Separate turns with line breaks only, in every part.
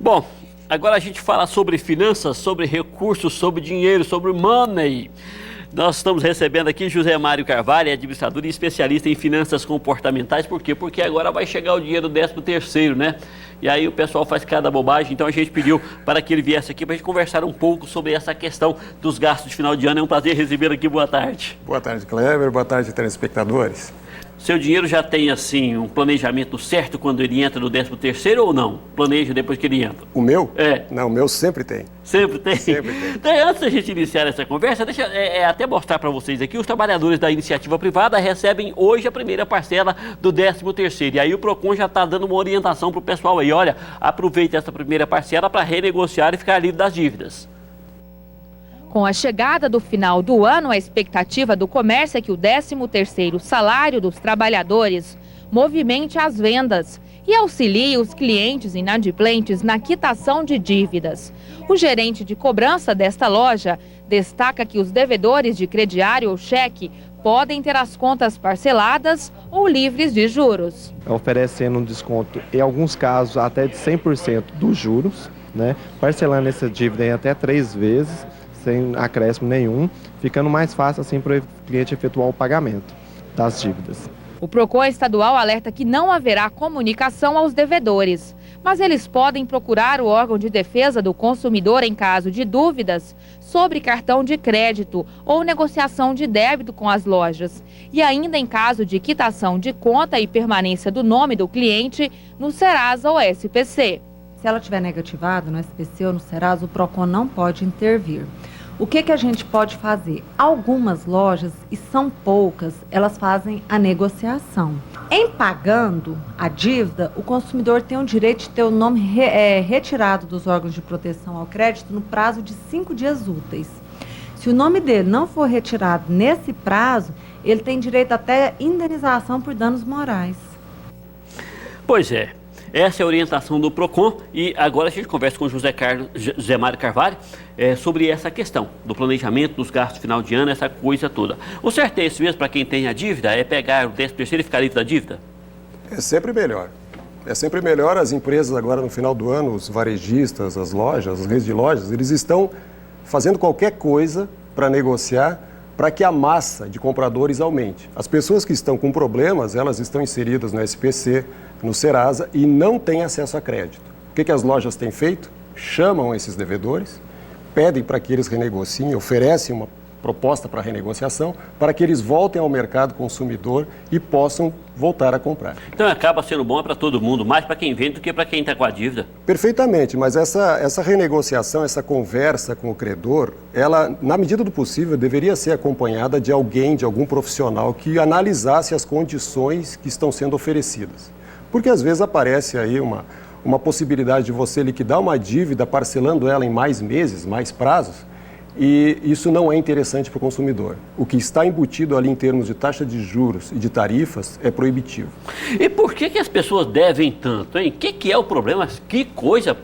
Bom, agora a gente fala sobre finanças, sobre recursos, sobre dinheiro, sobre money. Nós estamos recebendo aqui José Mário Carvalho, administrador e especialista em finanças comportamentais. Por quê? Porque agora vai chegar o dinheiro do 13º, né? E aí o pessoal faz cada bobagem, então a gente pediu para que ele viesse aqui para a gente conversar um pouco sobre essa questão dos gastos de final de ano. É um prazer receber aqui. Boa tarde.
Boa tarde, Kleber. Boa tarde, telespectadores.
Seu dinheiro já tem, assim, um planejamento certo quando ele entra no 13º ou não? Planeja depois que ele entra?
O meu?
É.
Não, o meu sempre tem.
Sempre tem?
Sempre tem.
Então, antes da gente iniciar essa conversa, deixa até mostrar para vocês aqui, os trabalhadores da iniciativa privada recebem hoje a primeira parcela do 13º. E aí o PROCON já está dando uma orientação para o pessoal aí, olha, aproveite essa primeira parcela para renegociar e ficar livre das dívidas.
Com a chegada do final do ano, a expectativa do comércio é que o 13º salário dos trabalhadores movimente as vendas e auxilie os clientes inadimplentes na quitação de dívidas. O gerente de cobrança desta loja destaca que os devedores de crediário ou cheque podem ter as contas parceladas ou livres de juros.
Oferecendo um desconto, em alguns casos, até de 100% dos juros, né? Parcelando essa dívida em até 3 vezes, sem acréscimo nenhum, ficando mais fácil assim para o cliente efetuar o pagamento das dívidas.
O PROCON estadual alerta que não haverá comunicação aos devedores, mas eles podem procurar o órgão de defesa do consumidor em caso de dúvidas sobre cartão de crédito ou negociação de débito com as lojas e ainda em caso de quitação de conta e permanência do nome do cliente no Serasa ou SPC.
Se ela tiver negativado no SPC ou no Serasa, o PROCON não pode intervir. O que a gente pode fazer? Algumas lojas, e são poucas, elas fazem a negociação. Em pagando a dívida, o consumidor tem o direito de ter o nome retirado dos órgãos de proteção ao crédito no prazo de 5 dias úteis. Se o nome dele não for retirado nesse prazo, ele tem direito até indenização por danos morais.
Pois é. Essa é a orientação do PROCON e agora a gente conversa com o José Mário Carvalho sobre essa questão do planejamento dos gastos de final de ano, essa coisa toda. O certo é esse mesmo para quem tem a dívida? É pegar o 13º e ficar livre da dívida?
É sempre melhor. É sempre melhor. As empresas agora no final do ano, os varejistas, as lojas, as redes de lojas, eles estão fazendo qualquer coisa para negociar para que a massa de compradores aumente. As pessoas que estão com problemas, elas estão inseridas no SPC, no Serasa e não têm acesso a crédito. O que as lojas têm feito? Chamam esses devedores, pedem para que eles renegociem, oferecem uma proposta para renegociação, para que eles voltem ao mercado consumidor e possam voltar a comprar.
Então acaba sendo bom para todo mundo, mais para quem vende do que para quem está com a dívida.
Perfeitamente, mas essa renegociação, essa conversa com o credor, ela, na medida do possível, deveria ser acompanhada de alguém, de algum profissional que analisasse as condições que estão sendo oferecidas. Porque às vezes aparece aí uma possibilidade de você liquidar uma dívida parcelando ela em mais meses, mais prazos, e isso não é interessante para o consumidor. O que está embutido ali em termos de taxa de juros e de tarifas é proibitivo.
E por que as pessoas devem tanto, hein? O que é o problema? Que coisa...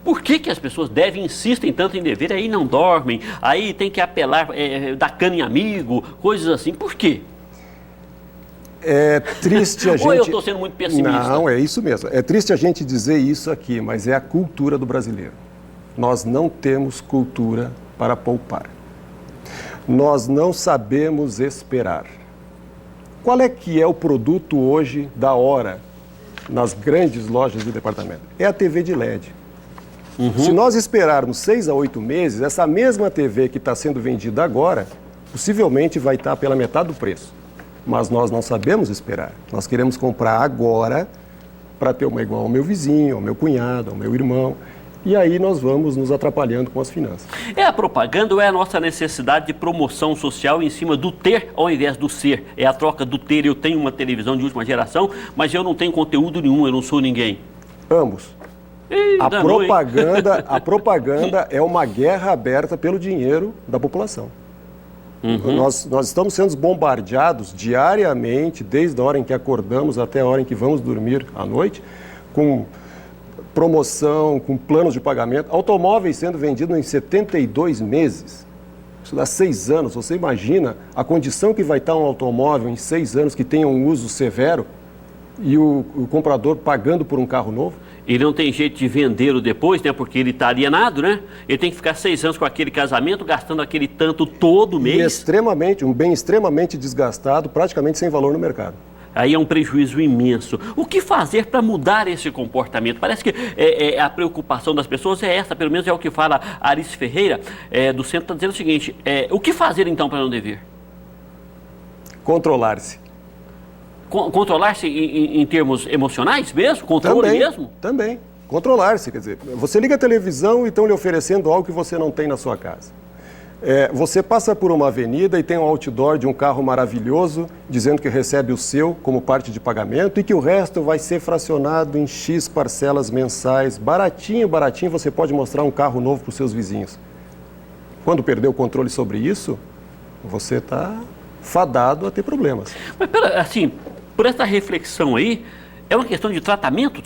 Por que as pessoas insistem tanto em dever, aí não dormem, aí tem que apelar, dar cana em amigo, coisas assim, por quê?
É triste a gente...
Ou eu estou sendo muito pessimista?
Não, é isso mesmo. É triste a gente dizer isso aqui, mas é a cultura do brasileiro. Nós não temos cultura para poupar. Nós não sabemos esperar. Qual é que é o produto hoje da hora nas grandes lojas de departamento? É a TV de LED. Se nós esperarmos 6 a 8 meses, essa mesma TV que está sendo vendida agora, possivelmente vai estar pela metade do preço. Mas nós não sabemos esperar. Nós queremos comprar agora para ter uma igual ao meu vizinho, ao meu cunhado, ao meu irmão. E aí nós vamos nos atrapalhando com as finanças.
É a propaganda ou é a nossa necessidade de promoção social em cima do ter ao invés do ser? É a troca do ter, eu tenho uma televisão de última geração, mas eu não tenho conteúdo nenhum, eu não sou ninguém.
Ambos. A propaganda é uma guerra aberta pelo dinheiro da população. Nós estamos sendo bombardeados diariamente, desde a hora em que acordamos até a hora em que vamos dormir à noite, com promoção, com planos de pagamento, automóveis sendo vendidos em 72 meses. Isso dá 6 anos. Você imagina a condição que vai estar um automóvel em 6 anos que tenha um uso severo e o comprador pagando por um carro novo?
Ele não tem jeito de vendê-lo depois, né? Porque ele está alienado, né? Ele tem que ficar 6 anos com aquele casamento, gastando aquele tanto todo mês.
E um bem extremamente desgastado, praticamente sem valor no mercado.
Aí é um prejuízo imenso. O que fazer para mudar esse comportamento? Parece que a preocupação das pessoas é essa, pelo menos é o que fala a Arice Ferreira, do centro, está dizendo o seguinte, o que fazer então para não dever?
Controlar-se.
Controlar-se em termos emocionais mesmo? Controle
também,
mesmo?
Também. Controlar-se, quer dizer, você liga a televisão e estão lhe oferecendo algo que você não tem na sua casa. Você passa por uma avenida e tem um outdoor de um carro maravilhoso dizendo que recebe o seu como parte de pagamento e que o resto vai ser fracionado em X parcelas mensais. Baratinho, baratinho, você pode mostrar um carro novo para os seus vizinhos. Quando perder o controle sobre isso, você está fadado a ter problemas.
Mas, assim, por essa reflexão aí, é uma questão de tratamento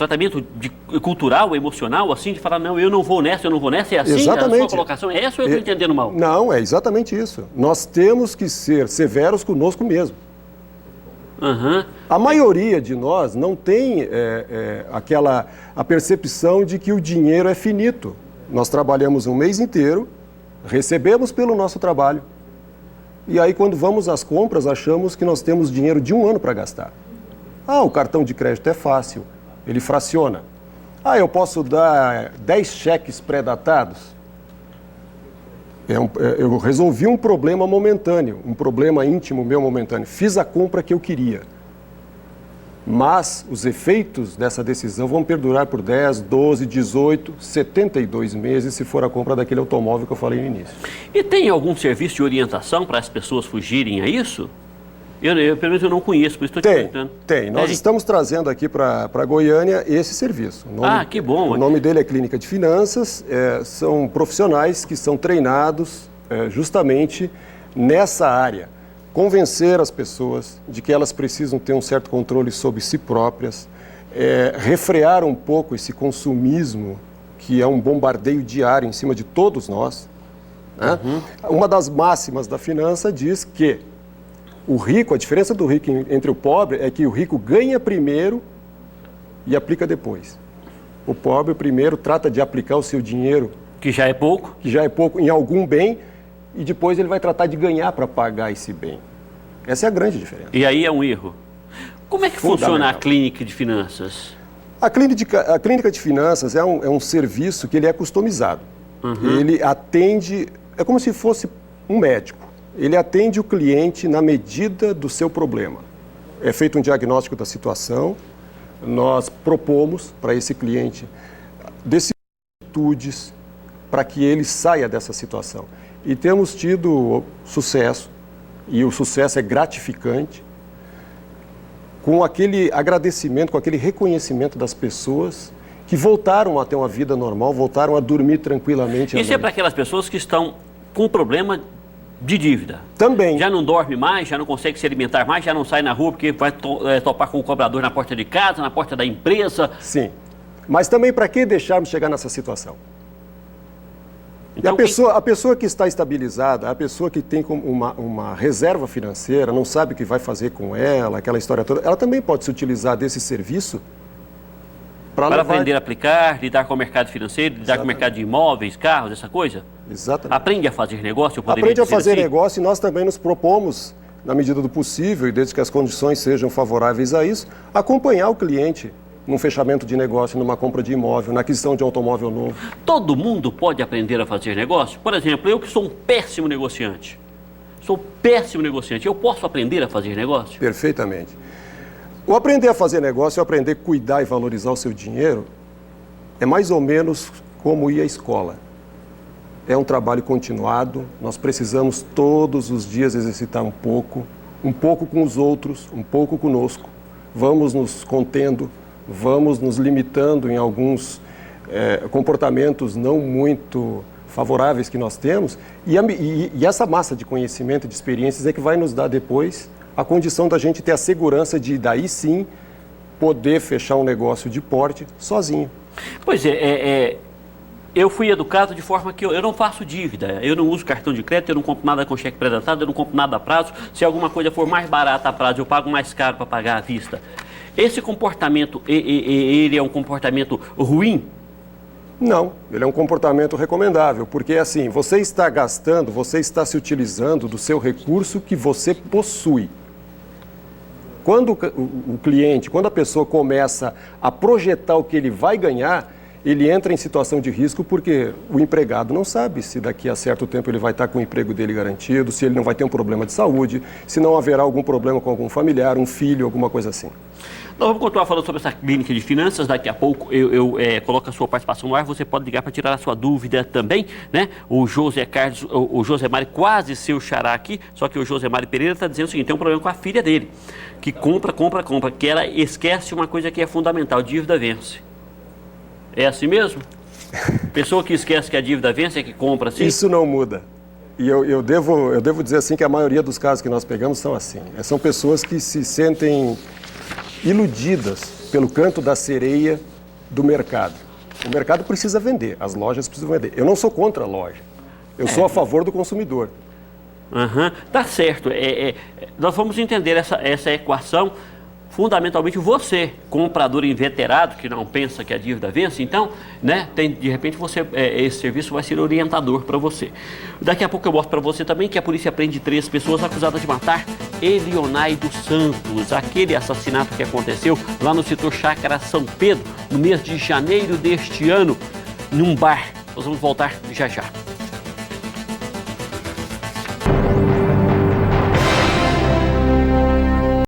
cultural, emocional, assim, de falar, não, eu não vou nessa, é assim?
Exatamente.
A sua colocação é essa ou eu estou entendendo mal?
Não, é exatamente isso. Nós temos que ser severos conosco mesmo.
Uhum.
A maioria de nós não tem a percepção de que o dinheiro é finito. Nós trabalhamos um mês inteiro, recebemos pelo nosso trabalho. E aí, quando vamos às compras, achamos que nós temos dinheiro de um ano para gastar. O cartão de crédito é fácil, ele fraciona. Eu posso dar 10 cheques pré-datados. Eu resolvi um problema momentâneo, um problema íntimo meu momentâneo. Fiz a compra que eu queria. Mas os efeitos dessa decisão vão perdurar por 10, 12, 18, 72 meses, se for a compra daquele automóvel que eu falei no início.
E tem algum serviço de orientação para as pessoas fugirem a isso? Pelo menos eu não conheço, por isso estou te perguntando.
Tem. Nós estamos trazendo aqui para Goiânia esse serviço.
Que bom.
O nome dele é Clínica de Finanças. São profissionais que são treinados justamente nessa área. Convencer as pessoas de que elas precisam ter um certo controle sobre si próprias, refrear um pouco esse consumismo, que é um bombardeio diário em cima de todos nós. Né? Uma das máximas da finança diz que o rico, a diferença do rico entre o pobre é que o rico ganha primeiro e aplica depois. O pobre primeiro trata de aplicar o seu dinheiro,
que já é pouco,
em algum bem, e depois ele vai tratar de ganhar para pagar esse bem. Essa é a grande diferença.
E aí é um erro. Como é que funciona a clínica de finanças?
A clínica de finanças é um serviço que ele é customizado. Ele atende, é como se fosse um médico. Ele atende o cliente na medida do seu problema. É feito um diagnóstico da situação, nós propomos para esse cliente atitudes para que ele saia dessa situação. E temos tido sucesso, e o sucesso é gratificante, com aquele agradecimento, com aquele reconhecimento das pessoas que voltaram a ter uma vida normal, voltaram a dormir tranquilamente.
Isso é para aquelas pessoas que estão com problema de dívida.
Também.
Já não dorme mais, já não consegue se alimentar mais, já não sai na rua porque vai topar com o cobrador na porta de casa, na porta da empresa.
Sim. Mas também para que deixarmos chegar nessa situação?
Então,
e a pessoa que está estabilizada, a pessoa que tem uma reserva financeira, não sabe o que vai fazer com ela, aquela história toda, ela também pode se utilizar desse serviço
para aprender a aplicar, lidar com o mercado financeiro, lidar com o mercado de imóveis, carros, essa coisa?
Exatamente.
Aprende a fazer negócio?
Aprende a fazer negócio e nós também nos propomos, na medida do possível e desde que as condições sejam favoráveis a isso, acompanhar o cliente num fechamento de negócio, numa compra de imóvel, na aquisição de automóvel novo.
Todo mundo pode aprender a fazer negócio? Por exemplo, eu que sou um péssimo negociante, eu posso aprender a fazer negócio?
Perfeitamente. O aprender a fazer negócio, o aprender a cuidar e valorizar o seu dinheiro, é mais ou menos como ir à escola. É um trabalho continuado, nós precisamos todos os dias exercitar um pouco com os outros, um pouco conosco. Vamos nos contendo, vamos nos limitando em alguns comportamentos não muito favoráveis que nós temos, e essa massa de conhecimento e de experiências é que vai nos dar depois a condição da gente ter a segurança de, daí sim, poder fechar um negócio de porte sozinho.
Pois eu fui educado de forma que eu não faço dívida, eu não uso cartão de crédito, eu não compro nada com cheque pré-datado, eu não compro nada a prazo. Se alguma coisa for mais barata a prazo, eu pago mais caro para pagar à vista. Esse comportamento, ele é um comportamento ruim?
Não, ele é um comportamento recomendável, porque assim, você está gastando, você está se utilizando do seu recurso que você possui. Quando o cliente, quando a pessoa começa a projetar o que ele vai ganhar, ele entra em situação de risco porque o empregado não sabe se daqui a certo tempo ele vai estar com o emprego dele garantido, se ele não vai ter um problema de saúde, se não haverá algum problema com algum familiar, um filho, alguma coisa assim.
Nós vamos continuar falando sobre essa clínica de finanças. Daqui a pouco eu coloco a sua participação no ar. Você pode ligar para tirar a sua dúvida também, né? O José Carlos, o José Mário, quase seu xará aqui, só que o José Mário Pereira está dizendo o seguinte: tem um problema com a filha dele, que compra, que ela esquece uma coisa que é fundamental: dívida vence. É assim mesmo? Pessoa que esquece que a dívida vence é que compra assim?
Isso não muda. E eu devo dizer assim que a maioria dos casos que nós pegamos são assim. São pessoas que se sentem iludidas pelo canto da sereia do mercado. O mercado precisa vender, as lojas precisam vender. Eu não sou contra a loja, eu sou a favor do consumidor.
Tá certo. Nós vamos entender essa equação. Fundamentalmente você, comprador inveterado, que não pensa que a dívida vence, então, né, de repente esse serviço vai ser orientador para você. Daqui a pouco eu mostro para você também que a polícia prende 3 pessoas acusadas de matar Elionai dos Santos, aquele assassinato que aconteceu lá no setor Chácara São Pedro, no mês de janeiro deste ano, num bar. Nós vamos voltar já já.